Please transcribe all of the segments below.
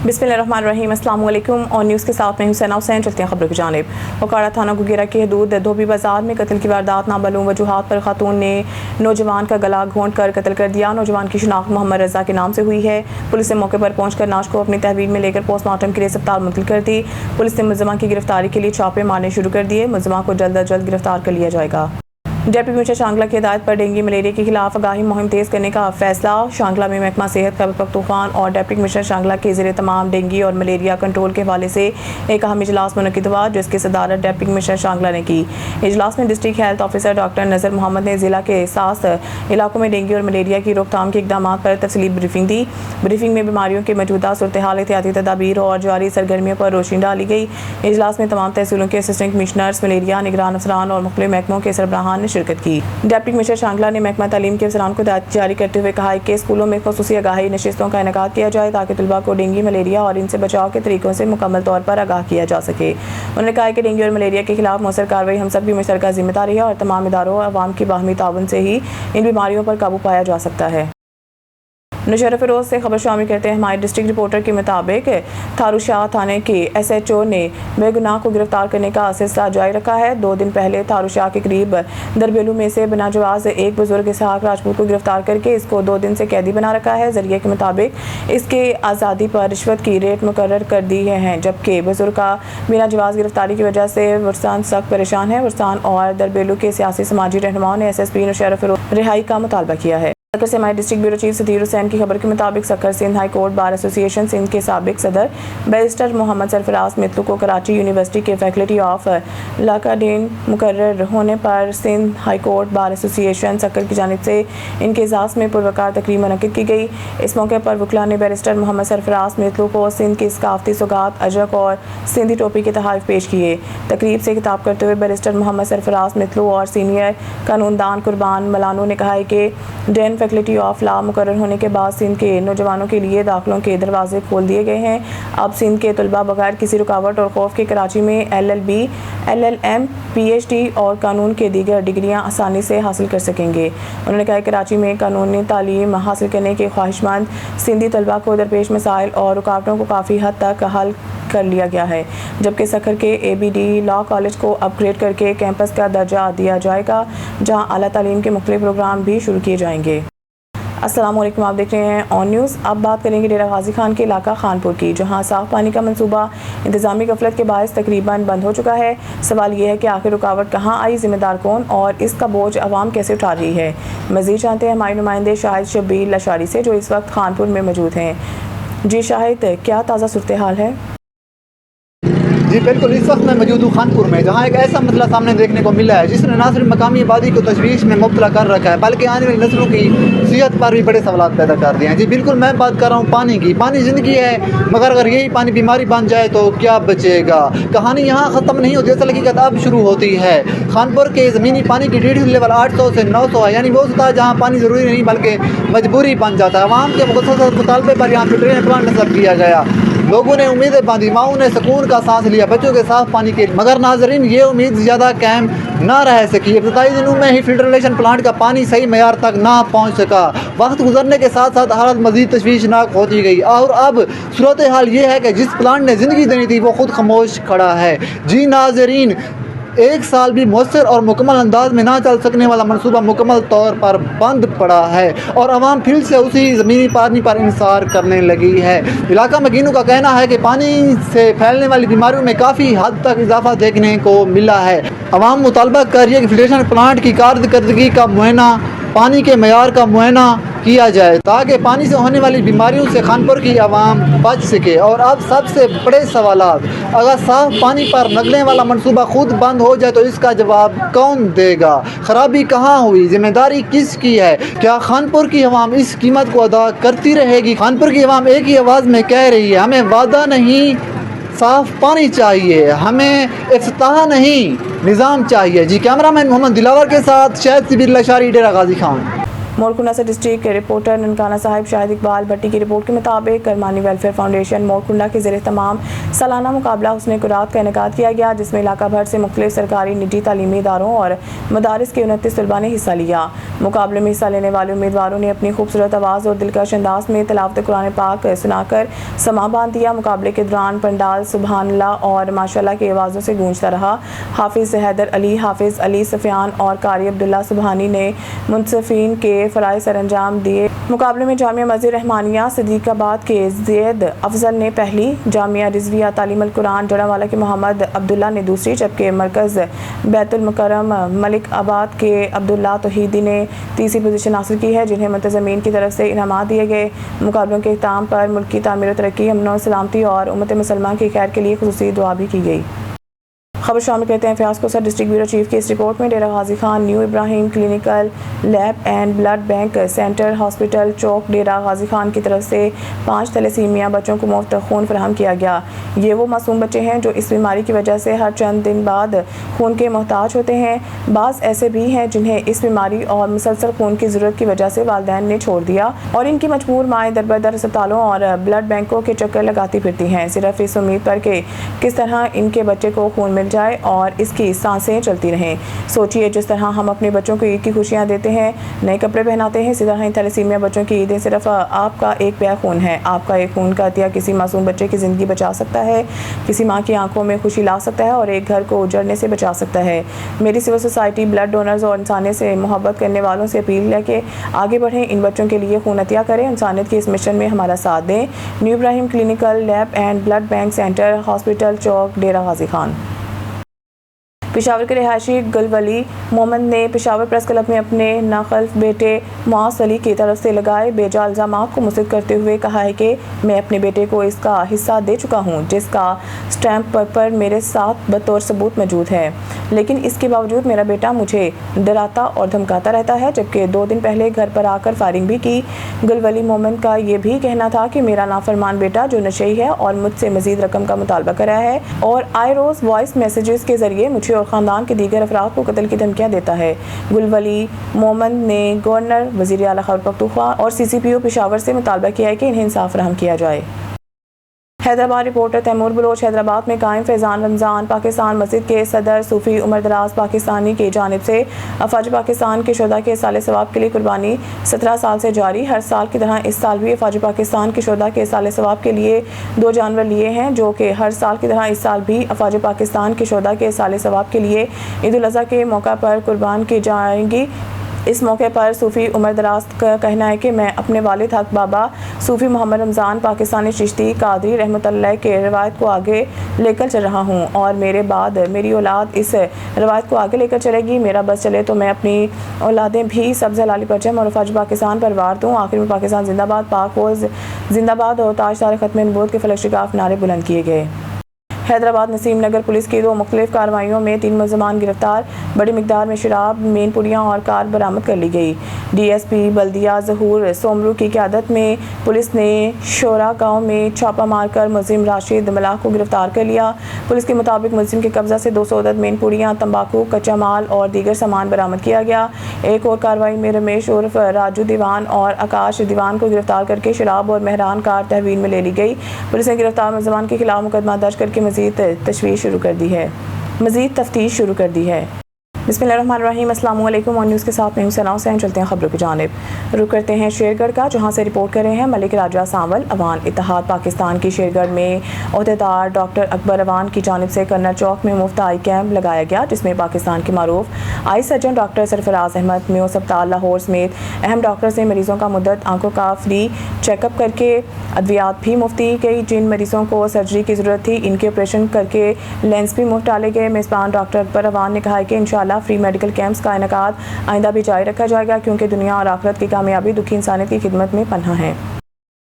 बिस्मिल्लाहिर्रहमानिर्रहीम। अस्सलाम वालेकुम। और न्यूज़ के साथ मैं हुसैना हुसैन। चलते हैं खबरों की जानिब। ओकाड़ा थाना गुगेरा की हदूद धोबी बाजार में कत्ल की वारदात नामालूम वजूहात पर खातून ने नौजवान का गला घोंट कर कत्ल कर दिया। नौजवान की शिनाख्त मोहम्मद रजा के नाम से हुई है। पुलिस ने मौके पर पहुंचकर लाश को अपनी तहवील में लेकर पोस्टमार्टम के लिए अस्पताल मुंतकिल कर दी। पुलिस ने मुलज़मा की गिरफ्तारी के लिए छापे मारने शुरू कर दिए। मुलज़मा को जल्द अज जल्द गिरफ्तार कर लिया जाएगा। डेप्टी कमिश्नर शांगला की हिदायत पर डेंगू मलेरिया के खिलाफ आगाही मुहिम तेज करने का फैसला। शांगला में महकमा सेहत खैबर पख्तूनख्वा और डेप्टी कमिश्नर शांगला के ज़रिए तमाम डेंगू और मलेरिया कंट्रोल के हवाले से एक अहम इजलास मुनक्किद हुआ, जिसकी सदारत डेप्टी कमिश्नर शांगला ने की। इजलास में डिस्ट्रिक्ट हेल्थ ऑफिसर डॉक्टर नज़र मोहम्मद ने ज़िला के 7 इलाकों में डेंगू और मलेरिया की रोकथाम के इकदाम पर तफसीली ब्रीफिंग दी। ब्रीफिंग में बीमारियों के मौजूदा सूरत हाल, एहतियाती तदाबीर और जारी सरगर्मियों पर रोशनी डाली गई। इजलास में तमाम तहसीलों के असिस्टेंट कमिश्नर्स, मलेरिया निगरान अफसरान और मुख्तलिफ महकमों के सरबराहान ने शिरकत की। डेप्टी कमिश्नर शांगला ने महकमा तालीम के अफसरान को हिदायत जारी करते हुए कहा कि स्कूलों में खुसूसी आगाही नशिस्तों का इनेकाद किया जाए ताकि तलबा को डेंगू, मलेरिया और इनसे बचाव के तरीकों से मुकम्मल तौर पर आगाह किया जा सके। उन्होंने कहा कि डेंगू और मलेरिया के खिलाफ मौसर कार्रवाई हम सब की मुश्तरका जिम्मेदारी है और तमाम इदारों और अवाम की बाहमी ताउन से ही इन बीमारियों पर काबू पाया जा सकता है। नौशहरा फिरोज से खबर शामिल करते हैं हमारे डिस्ट्रिक्ट रिपोर्टर के मुताबिक थारूशाह थाने के SHO ने बेगुनाह को गिरफ्तार करने का सिलसिला जारी रखा है। 2 दिन पहले थारूशाह के करीब दरबेलू में से बिना जवाज़ एक बुजुर्ग इसहाक राजपूत को गिरफ्तार करके इसको 2 दिन से कैदी बना रखा है। जरिए के मुताबिक इसके आज़ादी पर रिश्वत की रेट मुकर्रर कर दी हैं, जबकि बुजुर्ग का बिना जवाज़ गिरफ्तारी की वजह से वरसान सख्त परेशान है। वरसान और दरबेलू के सियासी समाजी रहनुमाओं ने SSP नौशहरा फिरोज रिहाई का मुतालबा किया है। सक्कर से हमारे district bureau chief Sadir Hussain की खबर के मुताबिक Sukkur Sindh high court bar association Sindh के साबिक सदर बैरिस्टर मोहम्मद सरफराज मित्तू को कराची यूनिवर्सिटी के फैकल्टी ऑफ लॉ का डीन मुकर्रर होने पर Sindh high court bar association Sukkur की जानिब से इनके एजाज़ में पुरवकार तकरीब मुनक्किद की गई। इस मौके पर वकला ने बैरिस्टर मोहम्मद सरफराज मित्तू को सिंध की सकाफती सौगात अजरक और सिंधी टोपी के तोहफ़े पेश किए। तकरीब से खिताब करते हुए बैरिस्टर मोहम्मद सरफराज मित्तू और सीनियर कानूनदान कुर्बान मलानो ने कहा है कि डेन फैकल्टी ऑफ लॉ मुकर्रर होने के बाद सिंध के नौजवानों के लिए दाखिलों के दरवाजे खोल दिए गए हैं। अब सिंध के तलबा बगैर किसी रुकावट और खौफ के कराची में LLB, LLM, PhD और कानून के दीगर डिग्रियां आसानी से हासिल कर सकेंगे। उन्होंने कहा कि कराची में कानूनी तालीम हासिल करने के ख्वाहिशमंद सिंधी तलबा को दरपेश मसाइल और रुकावटों को काफ़ी हद तक हल कर लिया गया है, जबकि सक्कर के ABD लॉ कॉलेज को अपग्रेड करके कैंपस का दर्जा दिया जाएगा, जहां आला तालीम के मुख्तलिफ प्रोग्राम भी शुरू किए जाएंगे। अस्सलाम वालेकुम, आप देख रहे हैं ऑन न्यूज़। अब बात करेंगे डेरा गाजी खान के इलाका खानपुर की, जहां साफ पानी का मंसूबा इंतजामी गफलत के बायस तकरीबन बंद हो चुका है। सवाल ये है कि आखिर रुकावट कहां आई, जिम्मेदार कौन और इसका बोझ अवाम कैसे उठा रही है। मज़ीद जानते हैं हमारे नुमाइंदे शाहिद शब्बीर लशारी से, जो इस वक्त खानपुर में मौजूद हैं। जी शाहिद, क्या ताज़ा सूरत हाल है? जी बिल्कुल, इस वक्त मैं मौजूद हूँ खानपुर में, जहाँ एक ऐसा मसला सामने देखने को मिला है जिसने न सिर्फ मकामी आबादी को तशवीश में मुब्तला कर रखा है, बल्कि आने वाली नस्लों की सेहत पर भी बड़े सवाल पैदा कर दिए हैं। जी बिल्कुल, मैं बात कर रहा हूँ पानी की। पानी ज़िंदगी है, मगर अगर यही पानी बीमारी बन जाए तो क्या बचेगा। कहानी यहाँ ख़त्म नहीं होती, असल हकीकत अब शुरू होती है। खानपुर के ज़मीनी पानी की रीडिंग लेवल 800 से 900 है, यानी वो सतह जहाँ पानी ज़रूरी नहीं बल्कि मजबूरी बन जाता है। आवाम के मुख्तसर मुतालबे पर यहाँ फिल्टरेशन प्लांट नस्ब किया गया। लोगों ने उम्मीदें बांधी, माओं ने सुकून का सांस लिया बच्चों के साफ पानी के, मगर नाजरीन ये उम्मीद ज़्यादा कायम ना रह सकी। इब्तदाई दिनों में ही फिल्ट्रेशन प्लांट का पानी सही मयार तक ना पहुंच सका। वक्त गुजरने के साथ साथ हालत मज़ीद तशवीशनाक होती गई और अब सूरत हाल ये है कि जिस प्लांट ने ज़िंदगी देनी थी वो खुद खामोश खड़ा है। जी नाजरीन, 1 साल भी मौसर और मुकम्मल अंदाज में ना चल सकने वाला मनसूबा मुकम्मल तौर पर बंद पड़ा है और अवाम फिर से उसी ज़मीनी पानी पर इंसार करने लगी है। इलाका मकीनों का कहना है कि पानी से फैलने वाली बीमारियों में काफ़ी हद तक इजाफा देखने को मिला है। अवाम मुतालबा कर रही है कि फिल्ट्रेशन प्लांट की कारकर्दगी का मुआयना, पानी के मयार का मुआयना किया जाए ताकि पानी से होने वाली बीमारियों से खानपुर की आवाम बच सके। और अब सबसे बड़े सवालात, अगर साफ पानी पर नगलने वाला मंसूबा खुद बंद हो जाए तो इसका जवाब कौन देगा। खराबी कहाँ हुई, जिम्मेदारी किसकी है। क्या खानपुर की आवाम इस कीमत को अदा करती रहेगी। खानपुर की आवाम एक ही आवाज़ में कह रही है, हमें वादा नहीं साफ पानी चाहिए, हमें इफ्ताह नहीं निज़ाम चाहिए। जी कैमरामैन मोहम्मद दिलावर के साथ शाहिद शब्बीर लशारी, डेरा गाजी खान। मोरकुंडा से डिस्ट्रिक्ट रिपोर्टर ननकाना साहिब शाहिद इकबाल भट्टी की रिपोर्ट के मुताबिक करमानी वेलफेयर फाउंडेशन मोरकुंडा के ज़ेरे तमाम सालाना मुकाबला हुस्न कुरात का इनेकाद किया गया, जिसमें इलाका भर से मुख्तलिफ सरकारी निजी तालीमी इदारों और मदारिस के 29 तलबा ने हिस्सा लिया। मुकाबले में हिस्सा लेने वाले उम्मीदवारों ने अपनी खूबसूरत आवाज़ और दिलकश अंदाज में तिलावत कुरान पाक सुनाकर समा बांध दिया। मुकाबले के दौरान पंडाल सुबहानल्लाह और माशाअल्लाह की आवाज़ों से गूंजता रहा। हाफिज़ हैदर अली, हाफिज़ अली सफियान और कारी अब्दुल्ला सुबहानी ने मुंसफीन के फ़राइज़ सरअंजाम दिए। मुकाबले में जामिया मस्जिद रहमानिया सदीकाबाद के ज़ैद अफजल ने पहली, जामिया रिजविया तालीमुल कुरान जड़ावाला के मोहम्मद अब्दुल्ला ने दूसरी, जबकि मरकज़ बैतुल मुकर्रम मलिक आबाद के अब्दुल्ला तौहीदी ने तीसरी पोजीशन हासिल की है, जिन्हें मुंतज़मीन की तरफ से इनामात दिए गए। मुकाबलों के इख्तिताम पर मुल्क की तामीर और तरक्की, अमन और सलामती और उम्मत मुसलमान की खैर के लिए खुसूसी दुआ भी की गई। खबर शामिल करते हैं Fayaz Kausar district bureau chief की इस रिपोर्ट में। Dera Ghazi Khan new Ibrahim clinical lab and blood bank center hospital Chowk Dera Ghazi Khan की तरफ से 5 थैलेसीमिया बच्चों को मुफ्त खून फराहम किया गया। ये वो मासूम बच्चे हैं जो इस बीमारी की वजह से हर चंद दिन बाद खून के मोहताज होते हैं। बाज़ ऐसे भी हैं जिन्हें इस बीमारी और मुसलसल खून की ज़रूरत की वजह से वालिदैन ने छोड़ दिया और इनकी मजबूर माएँ दर बदर अस्पतालों और ब्लड बैंकों के चक्कर लगाती फिरती हैं, सिर्फ इस उम्मीद पर कि किस तरह इनके बच्चे को खून मिल जाए और इसकी सांसें चलती रहें। सोचिए, जिस तरह हम अपने बच्चों को ईद की खुशियाँ देते हैं, नए कपड़े पहनाते हैं, इसी तरह थैलेसीमिया बच्चों की ईदें सिर्फ आपका एक ब्याह खून है। आपका एक खून का अतिया किसी मासूम बच्चे की ज़िंदगी बचा सकता है, किसी माँ की आंखों में खुशी ला सकता है और एक घर को उजड़ने से बचा सकता है। मेरी सिविल सोसाइटी ब्लड डोनर्स और इंसानियत से मोहब्बत करने वालों से अपील है कि आगे बढ़ें, इन बच्चों के लिए खून अतिया करें, इंसानियत के इस मिशन में हमारा साथ दें। New Ibrahim clinical lab and blood bank center hospital Chowk Dera Ghazi Khan. Peshawar के रिहायशी गुलवली मोहम्मद ने पेशावर प्रेस क्लब में अपने नाखल्फ बेटे मुआज़ अली की तरफ से लगाए बेजा इल्ज़ामात को मुस्तरद करते हुए कहा है कि मैं अपने बेटे को इसका हिस्सा दे चुका हूं, जिसका स्टैम्प पर मेरे साथ बतौर सबूत मौजूद है, लेकिन इसके बावजूद मेरा बेटा मुझे डराता और धमकाता रहता है, जबकि 2 दिन पहले घर पर आकर फायरिंग भी की। गुलवली मोहम्मद का ये भी कहना था कि मेरा नाफरमान बेटा जो नशेई है और मुझसे मजीद रकम का मुतालबा कर रहा है और आई रोज़ वॉइस मैसेजेस के जरिए मुझे खानदान के दीगर अफराद को कत्ल की धमकियां देता है। गुलवली मोहम्मद ने गवर्नर, वज़ीर आला खैबर पख्तूनख्वा और CCPO पेशावर से मुतालबा किया है कि इन्हें इंसाफ फराहम किया जाए। हैदराबाद रिपोर्टर तैमूर बलोच हैदराबाद में कायम फैज़ान रमज़ान पाकिस्तान मस्जिद के सदर सूफ़ी उमर दराज पाकिस्तानी की जानिब से अफ़वाज पाकिस्तान के शुहदा के साल सवाब के लिए कुर्बानी 17 साल से जारी। हर साल की तरह इस साल भी अफ़वाज पाकिस्तान के शुहदा के साल सवाब के लिए 2 जानवर लिए हैं, जो कि हर साल की तरह इस साल भी अफ़वाज पाकिस्तान के शुहदा के साल सवाब के लिए ईद उल अज़हा के मौका पर कुर्बान की जाएंगी। इस मौके पर सूफ़ी उमर दराज का कहना है कि मैं अपने वालिद हक बाबा सूफ़ी मोहम्मद रमज़ान पाकिस्तानी चिश्ती कादरी रहमतुल्लाह के रवायत को आगे लेकर चल रहा हूँ और मेरे बाद मेरी औलाद इस रवायत को आगे लेकर चलेगी। मेरा बस चले तो मैं अपनी औलादें भी सब्ज़ हलाली परचम और फ़ौज पाकिस्तान पर वार दूँ। आखिर में पाकिस्तान जिंदाबाद, पाक फौज जिंदाबाद और ताजदार ख़त्म नबूवत के फलक शिकाफ नारे बुलंद किए गए। हैदराबाद नसीम नगर पुलिस की 2 मुख्तलिफ कार्रवाइयों में 3 मुलज़मान गिरफ्तार, बड़ी मिकदार में शराब, मेन पुड़ियाँ और कार बरामद कर ली गई। DSP बल्दिया ज़हूर सोमरू की क़यादत में पुलिस ने शोरा गाँव में छापा मारकर मुलज़िम राशिद मलाह को गिरफ्तार कर लिया। पुलिस के मुताबिक मुलज़िम के कब्ज़ा से 200 अदद मेन पुड़ियाँ, तंबाकू, कच्चा माल और दीगर सामान बरामद किया गया। एक और कार्रवाई में रमेश उर्फ राजू दीवान और आकाश दीवान को गिरफ्तार करके शराब और मेहरान कार तहवील में ले ली गई। पुलिस ने गिरफ्तार मुलज़मान के खिलाफ मुकदमा दर्ज करके मज़ीद तफ्तीश शुरू कर दी है। बिस्मिल्लाहिर्रहमानिर्रहीम, अस्सलाम वालेकुम। ऑन न्यूज़ के साथ मैं सना हुसैन। चलते हैं खबरों की जानिब। रुक करते हैं शेरगढ़ का, जहां से रिपोर्ट कर रहे हैं मलिक राजा सांवल। अवान इत्तेहाद पाकिस्तान की शेरगढ़ में अहदेदार डॉक्टर अकबर अवान की जानिब से कर्नल चौक में मुफ्त आई कैंप लगाया गया, जिसमें पाकिस्तान के मारूफ eye surgeon doctor Sarfaraz Ahmad, Mayo अस्पताल लाहौर समेत अहम डॉक्टर्स ने मरीजों का मुद्दत आंखों का फ्री चेकअप करके अद्वियात भी मुफ्त दी गई। जिन मरीजों को सर्जरी की ज़रूरत थी, इनके ऑपरेशन करके लेंस भी मुफ्त डाले गए। मेज़बान डॉक्टर अकबर अवान ने कहा कि इंशाअल्लाह फ्री मेडिकल कैंप्स का इनेकाद आइंदा भी जारी रखा जाएगा, क्योंकि दुनिया और आखिरत की कामयाबी दुखी इंसानियत की खिदमत में पन्हा है।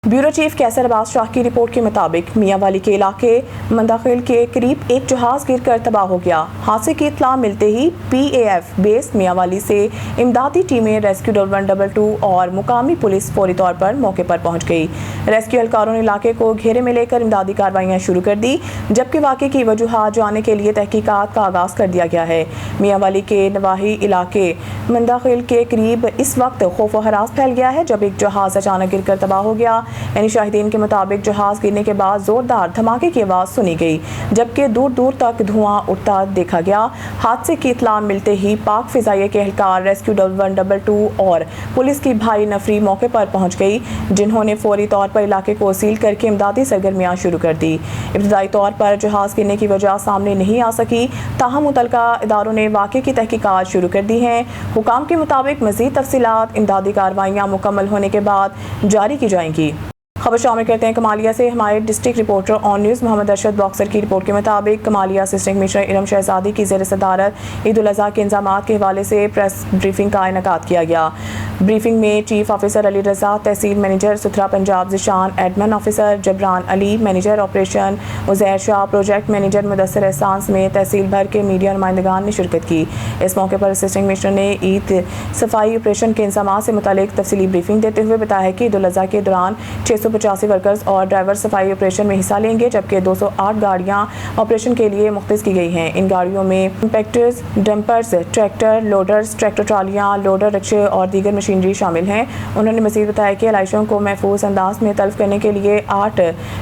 ब्यूरो चीफ कैसर अब्बास शाह की रिपोर्ट के मुताबिक मियाँ वाली के इलाके मंदाखिल के करीब एक जहाज गिरकर तबाह हो गया। हादसे की इत्तला मिलते ही PAF बेस मियाँ वाली से इमदादी टीमें रेस्क्यू 112 और मुकामी पुलिस फौरी तौर पर मौके पर पहुंच गई। रेस्क्यू एहलकारों ने इलाके को घेरे में लेकर इमदादी कार्रवाइयाँ शुरू कर दी, जबकि वाक़े की वजूहात जानने के लिए तहकीकात का आगाज़ कर दिया गया है। मियाँ वाली के नवाही इलाके मंदाखिल के करीब इस वक्त खौफ व हरास फैल गया है, जब एक जहाज अचानक गिरकर तबाह हो गया। यानी शाहिदीन के मुताबिक जहाज गिरने के बाद जोरदार धमाके की आवाज़ सुनी गई, जबकि दूर दूर तक धुआं उठता देखा गया। हादसे की इत्तला मिलते ही पाक फिजाइया के एहलकार रेस्क्यू 112 और पुलिस की भारी नफरी मौके पर पहुंच गई, जिन्होंने फौरी तौर पर इलाके को सील करके इमदादी सरगर्मियां शुरू कर दी। इब्तदाई तौर पर जहाज गिरने की वजह सामने नहीं आ सकी, ताहम मुतलका इदारों ने वाक़े की तहकीकात शुरू कर दी हैं। हुकाम के मुताबिक मज़ीद तफसीलात इमदादी कार्रवाइयाँ मुकम्मल होने के बाद जारी की जाएंगी। खबर शामिल करते हैं कमालिया से। हमारे district reporter on news Mohammad Arshad boxer की रिपोर्ट के मुताबिक कमालिया असिस्टेंट कमिश्नर इरम शहजादी की ज़ेर सदारत ईद उल अज़हा के इंतज़ामात के हवाले से प्रेस ब्रीफिंग का इनेकाद किया गया। ब्रीफिंग में चीफ ऑफिसर अली रज़ा, तहसील मैनेजर सुथरा Punjab Zeeshan, admin officer Jibran Ali, manager operation Uzair Shah, project manager Mudassir एहसान समेत तहसील भर के मीडिया नुमाइंदगान ने शिरकत की। इस मौके पर असिस्टेंट कमिश्नर ने ईद सफाई ऑपरेशन के इंतज़ामात से मुतालिक तफसीली ब्रीफिंग देते हुए बताया कि ईद उल अज़हा के दौरान 685 वर्कर्स और ड्राइवर सफाई ऑपरेशन में हिस्सा लेंगे, जबकि 208 गाड़ियां ऑपरेशन के लिए मुख्तस की गई हैं। इन गाड़ियों में compactors, dumpers, tractor loaders, tractor ट्रालियां, लोडर रिक्शे और दीगर मशीनरी शामिल हैं। उन्होंने मज़ीद बताया कि अलाइशों को महफूज अंदाज में तल्फ करने के लिए 8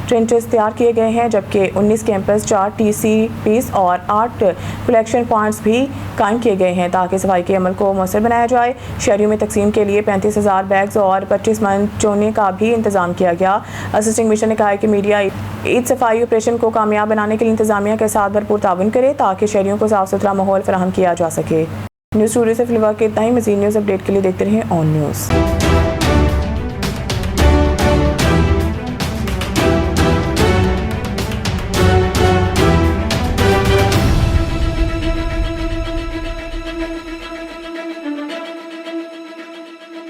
ट्रेंचेस तैयार किए गए हैं, जबकि 19 कैंपस, 4 TCPs और 8 कलेक्शन पॉइंट्स भी कायम किए गए हैं, ताकि सफाई के अमल को मौसर बनाया जाए। शहरियों में तकसीम के लिए 35,000 बैग्स और 25 मन चोने का भी इंतजाम किया गया। असिस्टेंट कमिश्नर ने कहा है कि मीडिया ईद सफाई ऑपरेशन को कामयाब बनाने के लिए इंतजामिया के साथ भरपूर ताउन करे, ताकि शहरियों को साफ सुथरा माहौल फराहम किया जा सके। न्यूज़ स्टूडियो से फिलहाल के इतना ही। मज़ीद न्यूज़ अपडेट के लिए देखते रहें ऑन न्यूज़।